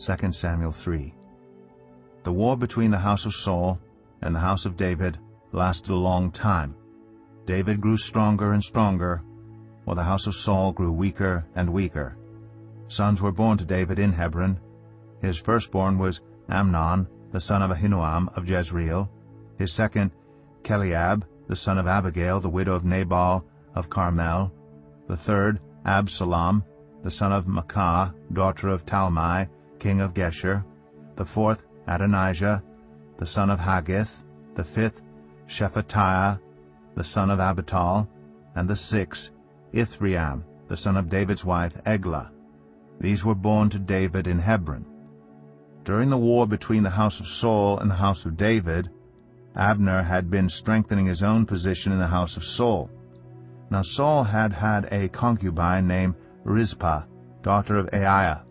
2 Samuel 3. The war between the house of Saul and the house of David lasted a long time. David grew stronger and stronger, while the house of Saul grew weaker and weaker. Sons were born to David in Hebron. His firstborn was Amnon, the son of Ahinoam of Jezreel. His second, Cheliab, the son of Abigail, the widow of Nabal of Carmel. The third, Absalom, the son of Maacah, daughter of Talmai, king of Geshur. The fourth, Adonijah, the son of Haggith. The fifth, Shephatiah, the son of Abital. And the sixth, Ithream, the son of David's wife, Eglah. These were born to David in Hebron. During the war between the house of Saul and the house of David, Abner had been strengthening his own position in the house of Saul. Now Saul had a concubine named Rizpah, daughter of Aiah.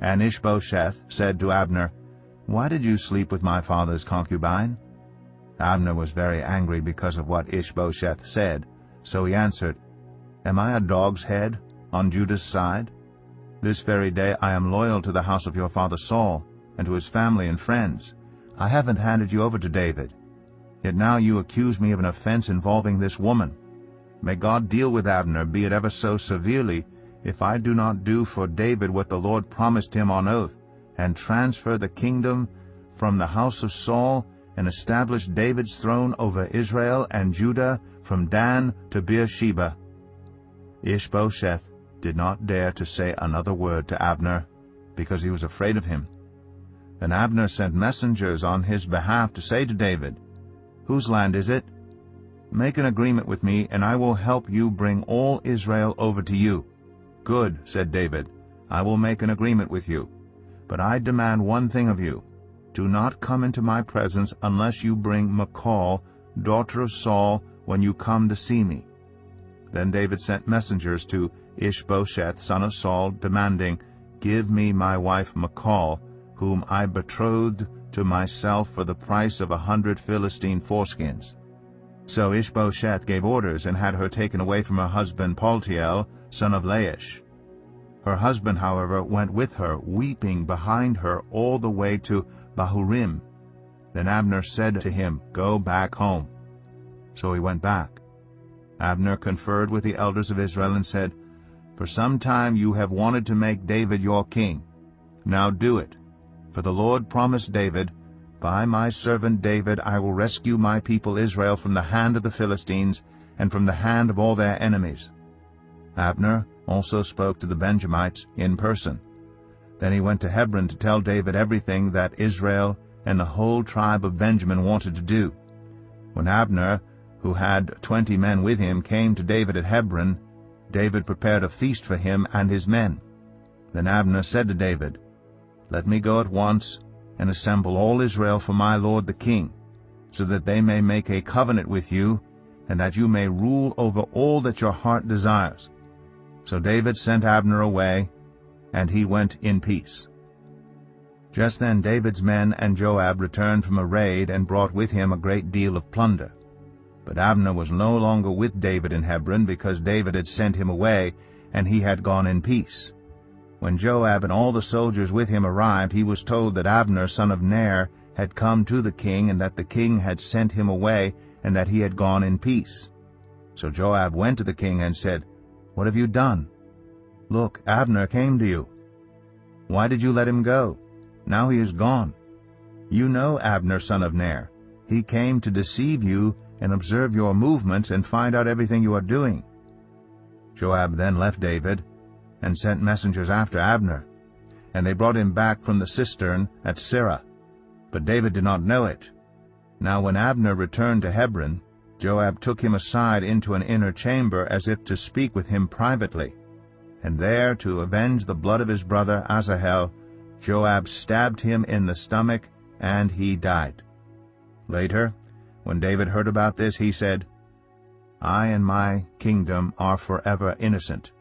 And Ishbosheth said to Abner, "Why did you sleep with my father's concubine?" Abner was very angry because of what Ishbosheth said, so he answered, "Am I a dog's head on Judah's side? This very day I am loyal to the house of your father Saul, and to his family and friends. I haven't handed you over to David. Yet now you accuse me of an offense involving this woman. May God deal with Abner, be it ever so severely, if I do not do for David what the Lord promised him on oath, and transfer the kingdom from the house of Saul, and establish David's throne over Israel and Judah from Dan to Beersheba." Ishbosheth did not dare to say another word to Abner, because he was afraid of him. Then Abner sent messengers on his behalf to say to David, "Whose land is it? Make an agreement with me, and I will help you bring all Israel over to you." "Good," said David, "I will make an agreement with you. But I demand one thing of you. Do not come into my presence unless you bring Michal, daughter of Saul, when you come to see me." Then David sent messengers to Ishbosheth, son of Saul, demanding, "Give me my wife Michal, whom I betrothed to myself for the price of 100 Philistine foreskins." So Ishbosheth gave orders and had her taken away from her husband Paltiel, son of Laish. Her husband, however, went with her, weeping behind her all the way to Bahurim. Then Abner said to him, "Go back home." So he went back. Abner conferred with the elders of Israel and said, "For some time you have wanted to make David your king. Now do it. For the Lord promised David, 'By my servant David I will rescue my people Israel from the hand of the Philistines and from the hand of all their enemies.'" Abner also spoke to the Benjamites in person. Then he went to Hebron to tell David everything that Israel and the whole tribe of Benjamin wanted to do. When Abner, who had 20 men with him, came to David at Hebron, David prepared a feast for him and his men. Then Abner said to David, "Let me go at once and assemble all Israel for my lord the king, so that they may make a covenant with you, and that you may rule over all that your heart desires." So David sent Abner away, and he went in peace. Just then David's men and Joab returned from a raid and brought with him a great deal of plunder. But Abner was no longer with David in Hebron, because David had sent him away, and he had gone in peace. When Joab and all the soldiers with him arrived, he was told that Abner, son of Ner, had come to the king, and that the king had sent him away, and that he had gone in peace. So Joab went to the king and said, "What have you done? Look, Abner came to you. Why did you let him go? Now he is gone. You know Abner, son of Ner. He came to deceive you and observe your movements and find out everything you are doing." Joab then left David and sent messengers after Abner, and they brought him back from the cistern at Sirah. But David did not know it. Now when Abner returned to Hebron, Joab took him aside into an inner chamber as if to speak with him privately. And there, to avenge the blood of his brother Asahel, Joab stabbed him in the stomach, and he died. Later, when David heard about this, he said, "I and my kingdom are forever innocent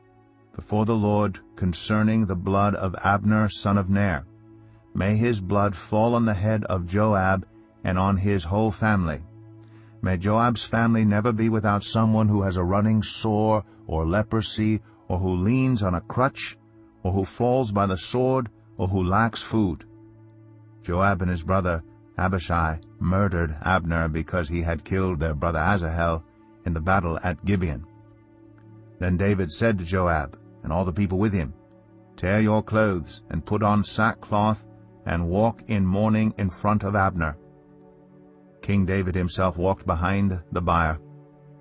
before the Lord concerning the blood of Abner son of Ner. May his blood fall on the head of Joab and on his whole family. May Joab's family never be without someone who has a running sore or leprosy, or who leans on a crutch, or who falls by the sword, or who lacks food. Joab and his brother Abishai murdered Abner because he had killed their brother Asahel in the battle at Gibeon. Then David said to Joab and all the people with him, "Tear your clothes and put on sackcloth and walk in mourning in front of Abner." King David himself walked behind the bier.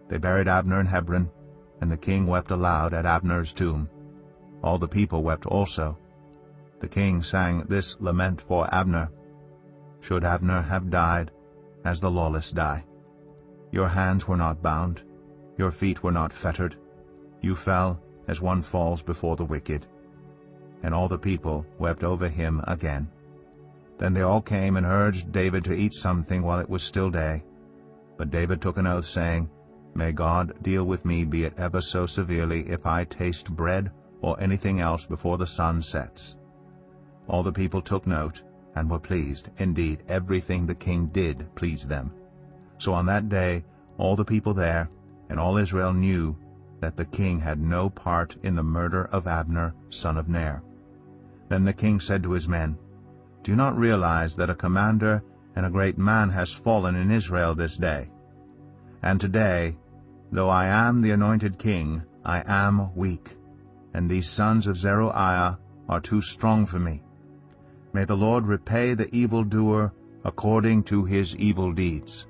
They buried Abner in Hebron, and the king wept aloud at Abner's tomb. All the people wept also. The king sang this lament for Abner: "Should Abner have died, as the lawless die? Your hands were not bound, your feet were not fettered. You fell as one falls before the wicked." And all the people wept over him again. Then they all came and urged David to eat something while it was still day. But David took an oath, saying, "May God deal with me, be it ever so severely, if I taste bread or anything else before the sun sets." All the people took note and were pleased. Indeed, everything the king did pleased them. So on that day all the people there and all Israel knew that the king had no part in the murder of Abner, son of Ner. Then the king said to his men, "Do you not realize that a commander and a great man has fallen in Israel this day? And today, though I am the anointed king, I am weak, and these sons of Zeruiah are too strong for me. May the Lord repay the evildoer according to his evil deeds."